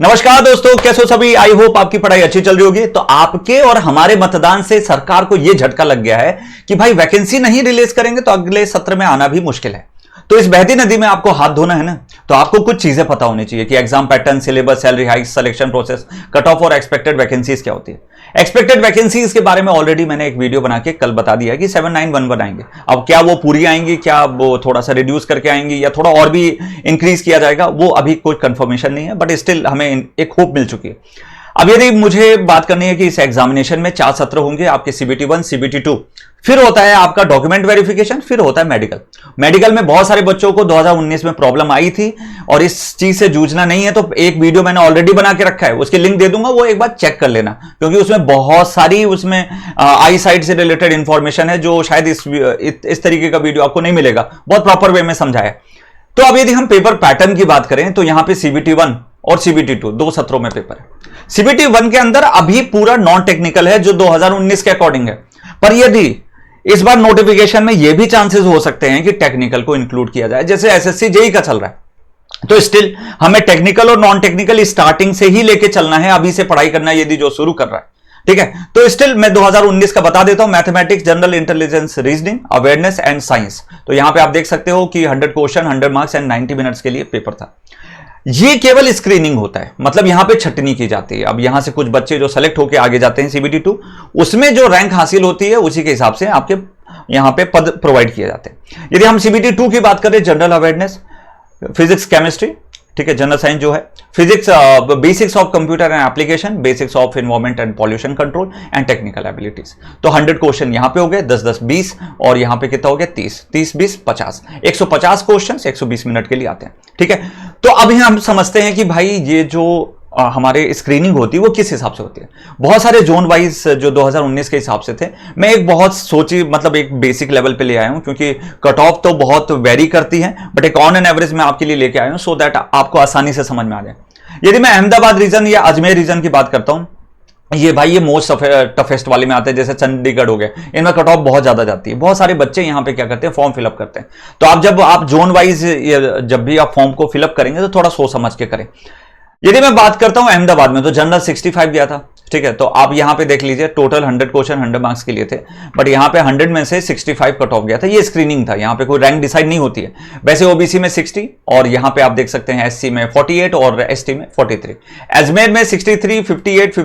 नमस्कार दोस्तों, कैसे हो सभी। आई होप आपकी पढ़ाई अच्छी चल रही होगी। तो आपके और हमारे मतदान से सरकार को यह झटका लग गया है कि भाई वैकेंसी नहीं रिलीज करेंगे तो अगले सत्र में आना भी मुश्किल है। तो इस बहती नदी में आपको हाथ धोना है ना, तो आपको कुछ चीजें पता होनी चाहिए कि exam pattern, syllabus, salary hike, selection process, cut off और एक्सपेक्टेड वैकेंसीज क्या होती है। एक्सपेक्टेड वैकेंसीज के बारे में ऑलरेडी मैंने एक वीडियो बना के कल बता दिया कि 7911 आएंगे। अब क्या वो पूरी आएंगी, क्या वो थोड़ा सा रिड्यूस करके आएंगी या थोड़ा और भी इंक्रीज किया जाएगा, वो अभी कोई कंफर्मेशन नहीं है, बट स्टिल हमें एक होप मिल चुकी है। अब यदि मुझे बात करनी है कि इस एग्जामिनेशन में 4 सत्र होंगे आपके, CBT 1, CBT 2, फिर होता है आपका डॉक्यूमेंट वेरिफिकेशन, फिर होता है मेडिकल। मेडिकल में बहुत सारे बच्चों को 2019 में प्रॉब्लम आई थी और इस चीज से जूझना नहीं है तो एक वीडियो मैंने ऑलरेडी बना के रखा है, उसकी लिंक दे दूंगा, वो एक बार चेक कर लेना, क्योंकि उसमें बहुत सारी आई साइट से रिलेटेड इंफॉर्मेशन है जो शायद इस तरीके का वीडियो आपको नहीं मिलेगा, बहुत प्रॉपर वे में समझाया। तो अब यदि हम पेपर पैटर्न की बात करें तो यहां पे CBT 1 और CBT 2 2 सत्रों में पेपर है। CBT 1 के अंदर अभी पूरा नॉन टेक्निकल है जो 2019 के अकॉर्डिंग है, पर यदि इस बार नोटिफिकेशन में यह भी चांसेस हो सकते हैं कि टेक्निकल को इंक्लूड किया जाए, जैसे SSC JEE का चल रहा है, तो स्टिल हमें टेक्निकल और नॉन टेक्निकल स्टार्टिंग से ही लेके चलना है, अभी से पढ़ाई करना है यदि जो शुरू कर रहा है, ठीक है। तो स्टिल मैं 2019 का बता देता हूं। Mathematics, general intelligence, reasoning, awareness and science. तो यहां पे आप देख सकते हो कि 100 क्वेश्चन, 100 मार्क्स एंड 90 मिनट्स के लिए पेपर था। ये केवल स्क्रीनिंग होता है, मतलब यहां पे छटनी की जाती है। अब यहां से कुछ बच्चे जो सेलेक्ट होकर आगे जाते हैं CBT 2, उसमें जो रैंक हासिल होती है उसी के हिसाब से आपके यहां पे पद प्रोवाइड किए जाते हैं। यदि हम CBT 2 की बात करें, जनरल अवेयरनेस, फिजिक्स, केमिस्ट्री, ठीक है, जनरल साइंस जो है, physics, basics of computer and application, basics of environment and pollution control and technical abilities. तो 100 क्वेश्चन यहां पे हो गए, 10 10 20, और यहां पे कितना हो गया 30 30 20 50, 150 क्वेश्चन 120 मिनट के लिए आते हैं, ठीक है। तो अभी हम समझते हैं कि भाई ये जो हमारे स्क्रीनिंग होती है वो किस हिसाब से होती है। बहुत सारे जोन वाइज जो 2019 के हिसाब से थे, मैं एक बहुत सोची, मतलब एक बेसिक लेवल पे ले आया हूं, क्योंकि कट ऑफ तो बहुत वेरी करती है, बट एक ऑन एन एवरेज में आपके लिए लेके आया हूं सो दैट आपको आसानी से समझ में आ जाए। यदि मैं अहमदाबाद रीजन या अजमेर रीजन की बात करता हूं, ये भाई ये मोस्ट टफेस्ट वाले में आते हैं, जैसे चंडीगढ़ हो गए, इनमें कट ऑफ बहुत ज्यादा जाती है। बहुत सारे बच्चे यहाँ पे क्या करते हैं, फॉर्म फिलअप करते हैं। तो आप जब आप जोन वाइज जब भी आप फॉर्म को फिलअप करेंगे तो थोड़ा सोच समझ के करें। यदि मैं बात करता हूं अहमदाबाद में, तो जनरल 65 गया था, ठीक है। तो आप यहां पे देख लीजिए, टोटल 100 क्वेश्चन 100 मार्क्स के लिए थे, बट यहां पे 100 में से 65 कट ऑफ गया था। ये स्क्रीनिंग था, यहां पे कोई रैंक डिसाइड नहीं होती है। वैसे OBC में 60 और यहां पे आप देख सकते हैं SC में 48 और ST में 43। अजमेर में 63, 58,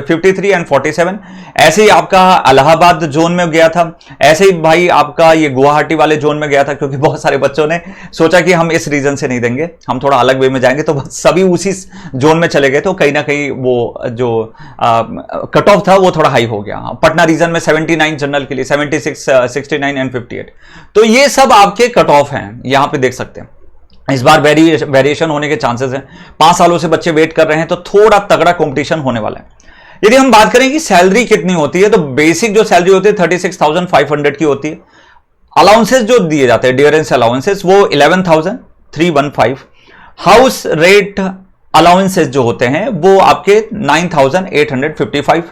53 एंड 47। ऐसे ही आपका इलाहाबाद जोन में गया था। ऐसे ही भाई आपका ये गुवाहाटी वाले जोन में गया था, क्योंकि बहुत सारे बच्चों ने सोचा कि हम इस रीजन से नहीं देंगे, हम थोड़ा अलग वे में जाएंगे, तो सभी उसी जोन में चले गए। तो कहीं ना कहीं वो जो कट ऑफ था वो थोड़ा हाई हो गया। पटना रीजन में 79 जनरल के लिए, 76, 69 एंड 58। तो ये सब आपके कट ऑफ हैं, यहां पे देख सकते हैं। इस बार वेरिएशन होने के चांसेस हैं। 5 सालों से बच्चे वेट कर रहे हैं, तो थोड़ा तगड़ा कंपटीशन होने वाला है। यदि हम बात करें कि सैलरी कितनी होती है, तो बेसिक जो सैलरी होती है 36,500 की होती है। अलाउंसेस जो दिए जाते हैं, डियरेंस अलाउंसेस, वो 11,315। हाउस रेट अलाउंसेस जो होते हैं वो आपके 9,855।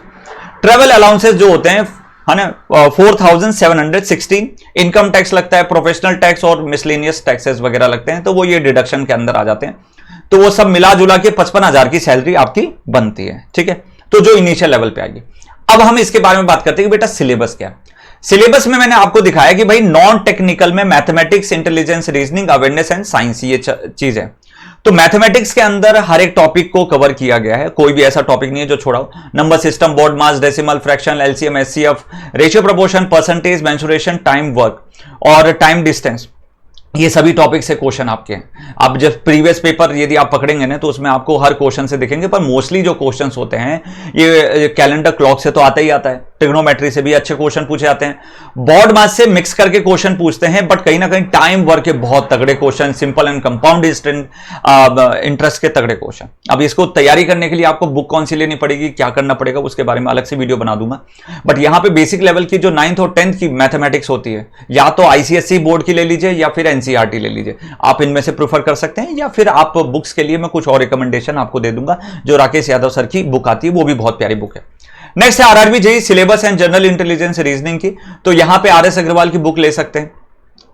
ट्रेवल अलाउंसेस जो होते हैं, है ना, 4,716। इनकम टैक्स लगता है, प्रोफेशनल टैक्स और मिसलेनियस टैक्सेस वगैरह लगते हैं, तो वो ये डिडक्शन के अंदर आ जाते हैं। तो वो सब मिला जुला के 55,000 की सैलरी आपकी बनती है, ठीक है। तो जो इनिशियल लेवल पे आएगी। अब हम इसके बारे में बात करते हैं कि बेटा सिलेबस क्या है। सिलेबस में मैंने आपको दिखाया कि भाई नॉन टेक्निकल में mathematics, intelligence, reasoning, awareness and science, ये चीज है। तो मैथमेटिक्स के अंदर हर एक टॉपिक को कवर किया गया है, कोई भी ऐसा टॉपिक नहीं है जो छोड़ा हो। Number system, BODMAS, decimal, fraction, LCM, SCF, ratio, proportion, percentage, mensuration, time work और टाइम डिस्टेंस, ये सभी टॉपिक से क्वेश्चन आपके हैं। आप जब प्रीवियस पेपर यदि आप पकड़ेंगे ना, तो उसमें आपको हर क्वेश्चन से दिखेंगे, पर मोस्टली जो क्वेश्चंस होते हैं ये कैलेंडर क्लॉक से तो आता ही आता है, ट्रिग्नोमेट्री से भी अच्छे क्वेश्चन पूछे जाते हैं, बोर्ड मास से मिक्स करके क्वेश्चन पूछते हैं, बट कहीं ना कहीं टाइम वर्क के बहुत तगड़े question, simple and compound interest के तगड़े क्वेश्चन। अब इसको तैयारी करने के लिए आपको बुक कौन सी लेनी पड़ेगी, क्या करना पड़ेगा, उसके बारे में अलग से वीडियो बना दूंगा। बट यहां पे बेसिक लेवल की जो 9th और 10th की मैथमेटिक्स होती है, या तो ICSE बोर्ड की ले लीजिए या फिर NCERT ले लीजिए, आप इनमें से प्रेफर कर सकते हैं। या फिर आप बुक्स के लिए मैं कुछ और रिकमेंडेशन आपको दे दूंगा, जो राकेश यादव सर की बुक आती है, वो भी बहुत प्यारी बुक है। नेक्स्ट है RRB JEE syllabus and general intelligence reasoning की। तो यहां पे RS अग्रवाल की बुक ले सकते हैं।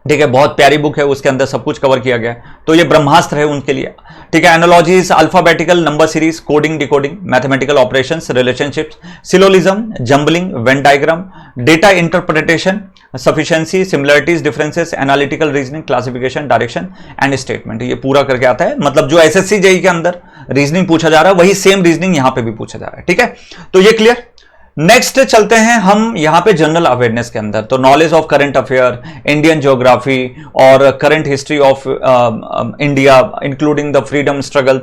ठीक है, बहुत प्यारी बुक है, उसके अंदर सब कुछ कवर किया गया है। तो ये ब्रह्मास्त्र है उनके लिए। ठीक है, analogies, alphabetical number series, coding decoding, mathematical operations, relationships, syllogism, jumbling, Venn diagram, data interpretation, sufficiency, similarities, differences, analytical reasoning, classification, direction and statement, ये पूरा करके आता है। मतलब जो एसएससी जेईई के अंदर रीजनिंग पूछा जा रहा है वही सेम रीजनिंग यहां पे भी पूछा जा रहा है। ठीक है, तो ये क्लियर। नेक्स्ट चलते हैं हम यहां पे जनरल अवेयरनेस के अंदर। तो knowledge of current affair, Indian geography और current history of India including the freedom struggle,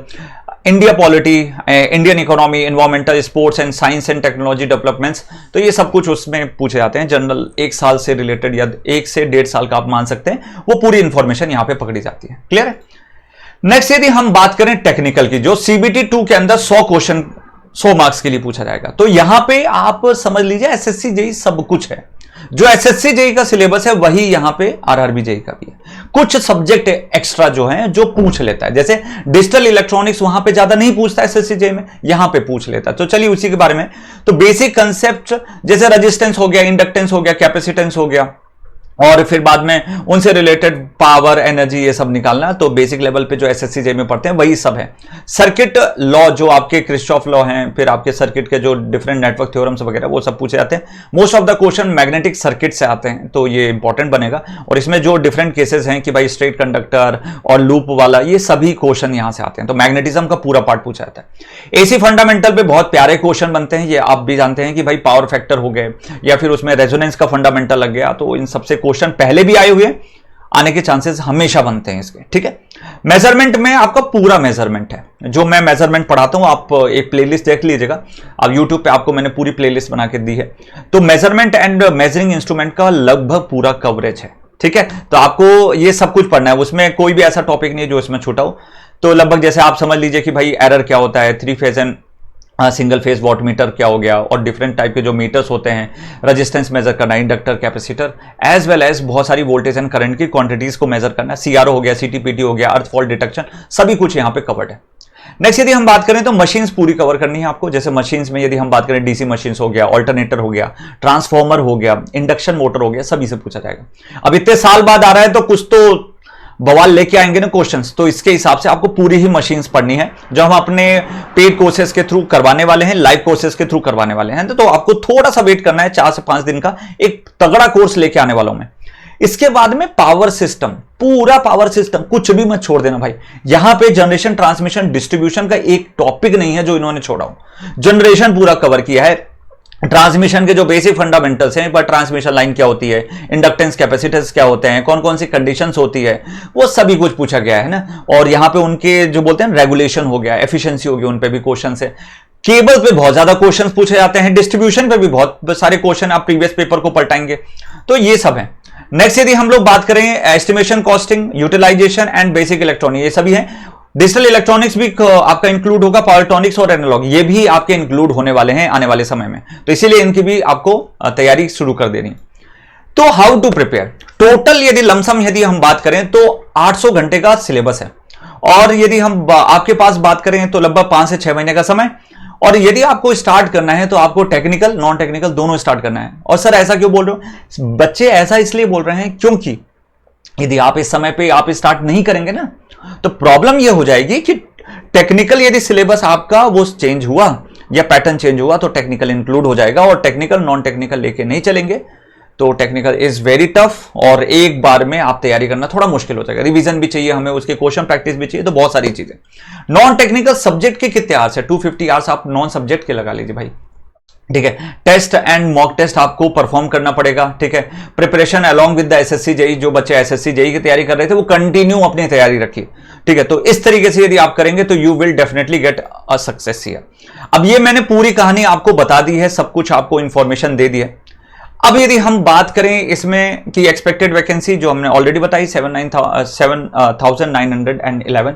India polity, Indian economy, environmental, sports and science and technology developments. तो ये सब कुछ उसमें पूछे जाते हैं। जनरल 1 साल से रिलेटेड या 1 से 1.5 साल का आप मान सकते हैं, वो पूरी इंफॉर्मेशन यहां पे पकड़ी जाती है। क्लियर है। नेक्स्ट यदि हम बात करें टेक्निकल की, जो सीबीटी 2 के अंदर 100 क्वेश्चन 100 मार्क्स के लिए पूछा जाएगा। तो यहां पे आप समझ लीजिए एसएससी जेईई सब कुछ है। जो एसएससी जेईई का सिलेबस है वही यहां पे आरआरबी जेईई का भी है। कुछ सब्जेक्ट एक्स्ट्रा जो है जो पूछ लेता है, जैसे डिजिटल इलेक्ट्रॉनिक्स वहां पे ज्यादा नहीं पूछता एसएससी जेईई में, यहां पे पूछ लेता है। तो चलिए उसी के बारे में। तो बेसिक कंसेप्ट जैसे रेजिस्टेंस हो गया, इंडक्टेंस हो गया, कैपेसिटेंस हो गया, और फिर बाद में उनसे रिलेटेड पावर, एनर्जी, ये सब निकालना। तो बेसिक लेवल पे जो एसएससी जेईई में पढ़ते हैं वही सब है। सर्किट लॉ जो आपके क्रिस्चॉफ लॉ हैं, फिर आपके सर्किट के जो डिफरेंट नेटवर्क थ्योरम्स वगैरह वो सब पूछे जाते हैं। Most of the question magnetic circuit से आते हैं, तो ये इंपॉर्टेंट बनेगा। और इसमें जो डिफरेंट केसेस हैं कि भाई स्ट्रेट कंडक्टर और लूप वाला, ये सभी क्वेश्चन यहां से आते हैं। तो मैग्नेटिज्म का पूरा पार्ट पूछा जाता है। एसी फंडामेंटल पे बहुत प्यारे क्वेश्चन बनते हैं। ये आप भी जानते हैं कि भाई पावर फैक्टर हो गए या फिर उसमें रेजोनेंस का फंडामेंटल लग गया, तो इन सबसे क्वेश्चन पहले भी आए हुए, आने के चांसेस हमेशा बनते हैं इसके। ठीक है, मेजरमेंट में आपका पूरा मेजरमेंट है। जो मैं मेजरमेंट पढ़ाता हूं, आप एक प्लेलिस्ट देख लीजिएगा। अब YouTube पे आपको मैंने पूरी प्लेलिस्ट बना के दी है। तो मेजरमेंट एंड मेजरिंग इंस्ट्रूमेंट का लगभग पूरा कवरेज है। ठीक है, तो आपको ये सब कुछ पढ़ना है, उसमें कोई भी ऐसा टॉपिक नहीं है जो इसमें छूटा हो। तो लगभग जैसे आप समझ लीजिए कि भाई एरर क्या होता है, 3 phase and single phase watt meter क्या हो गया, और डिफरेंट टाइप के जो मीटर्स होते हैं, रेजिस्टेंस मेजर करना, inductor, capacitor, as well as बहुत सारी वोल्टेज एंड करंट की क्वांटिटीज को मेजर करना, सीआरओ हो गया, सीटीपीटी हो गया, अर्थ फॉल्ट डिटेक्शन, सभी कुछ यहां पे कवर्ड है। नेक्स्ट यदि हम बात करें तो मशीन्स पूरी कवर करनी है आपको। जैसे मशीन्स में यदि हम बात करें, डीसी मशीन्स हो गया, ऑल्टरनेटर हो गया, ट्रांसफॉर्मर हो गया, इंडक्शन मोटर हो गया, सभी से पूछा जाएगा। अब इतने साल बाद आ रहा है तो कुछ तो बवाल लेके आएंगे ना क्वेश्चंस, तो इसके हिसाब से आपको पूरी ही मशीन्स पढ़नी है, जो हम अपने पेड कोर्सेज के थ्रू करवाने वाले हैं, लाइव कोर्सेज के थ्रू करवाने वाले हैं। तो आपको थोड़ा सा वेट करना है, 4 से 5 दिन का एक तगड़ा कोर्स लेके आने वाला हूं मैं। इसके बाद में पावर सिस्टम, पूरा पावर सिस्टम, कुछ भी मत छोड़ देना भाई। यहां पे जनरेशन, ट्रांसमिशन, डिस्ट्रीब्यूशन का एक टॉपिक नहीं है जो इन्होंने छोड़ा हो। जनरेशन पूरा कवर किया है, ट्रांसमिशन के जो बेसिक फंडामेंटल्स हैं, पर ट्रांसमिशन लाइन क्या होती है, इंडक्टेंस, कैपेसिटेंस क्या होते हैं, कौन कौन सी कंडीशंस होती है, वो सभी कुछ पूछा गया है ना। और यहां पे उनके जो बोलते हैं रेगुलेशन हो गया, एफिशिएंसी हो गई, उन पे भी क्वेश्चन है। केबल पे बहुत ज्यादा क्वेश्चन पूछे जाते हैं, डिस्ट्रीब्यूशन पे भी बहुत सारे क्वेश्चन आप प्रीवियस पेपर को पलटाएंगे। तो ये सब है। नेक्स्ट यदि हम लोग बात करें, estimation, costing, utilisation and basic electronic, ये सभी है। डिजिटल इलेक्ट्रॉनिक्स भी आपका इंक्लूड होगा, पावरट्रॉनिक्स और एनालॉग, ये भी आपके इंक्लूड होने वाले हैं आने वाले समय में। तो इसीलिए इनकी भी आपको तैयारी शुरू कर देनी। तो हाउ टू प्रिपेयर, टोटल यदि लमसम यदि हम बात करें तो 800 घंटे का सिलेबस है। और यदि हम आपके पास बात करें तो लगभग 5 से 6 महीने का समय। और यदि आपको स्टार्ट करना है तो आपको टेक्निकल, नॉन टेक्निकल दोनों स्टार्ट करना है। और सर ऐसा क्यों बोल रहे हो? बच्चे ऐसा इसलिए बोल रहे हैं क्योंकि यदि आप इस समय पे आप स्टार्ट नहीं करेंगे ना, तो प्रॉब्लम यह हो जाएगी कि टेक्निकल यदि सिलेबस आपका वो चेंज हुआ या पैटर्न चेंज हुआ तो टेक्निकल इंक्लूड हो जाएगा, और टेक्निकल नॉन टेक्निकल लेके नहीं चलेंगे तो टेक्निकल इज वेरी टफ, और एक बार में आप तैयारी करना थोड़ा मुश्किल हो जाएगा। रिवीजन भी चाहिए हमें, उसके क्वेश्चन प्रैक्टिस भी चाहिए, तो बहुत सारी चीजें। नॉन टेक्निकल सब्जेक्ट के कितने आवर्स है? 250 आवर्स आप नॉन सब्जेक्ट के लगा लीजिए भाई। ठीक है, टेस्ट एंड मॉक टेस्ट आपको परफॉर्म करना पड़ेगा। ठीक है, preparation along with the assessee JEE, जो बच्चे एसएससी जेईई की तैयारी कर रहे थे वो कंटिन्यू अपनी तैयारी रखिए। ठीक है, तो इस तरीके से यदि आप करेंगे तो you will definitely get a success here. अब ये मैंने पूरी कहानी आपको बता दी है, सब कुछ आपको इंफॉर्मेशन दे दी है। अब यदि हम बात करें इसमें कि एक्सपेक्टेड वैकेंसी जो हमने ऑलरेडी बताई 7,911।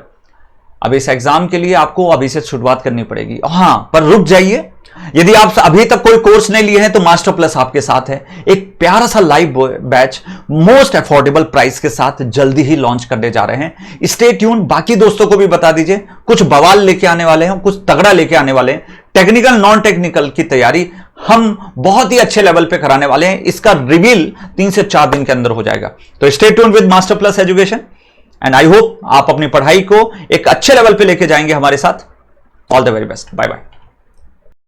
अब इस एग्जाम के लिए आपको अभी से शुरुआत करनी पड़ेगी। हां, पर रुक जाइए, यदि आप अभी तक कोई कोर्स नहीं लिए हैं तो मास्टर प्लस आपके साथ है। एक प्यारा सा live batch most affordable price के साथ जल्दी ही लॉन्च करने जा रहे हैं। स्टे ट्यून, बाकी दोस्तों को भी बता दीजिए, कुछ बवाल लेके आने वाले हैं, कुछ तगड़ा लेके आने वाले हैं। टेक्निकल नॉन टेक्निकल की तैयारी हम बहुत ही अच्छे लेवल पे कराने वाले हैं। इसका रिवील 3 से 4 दिन के अंदर हो जाएगा। तो stay tuned with master plus education and I hope आप अपनी पढ़ाई को एक अच्छे लेवल पे लेके जाएंगे हमारे साथ। All the very best, bye bye.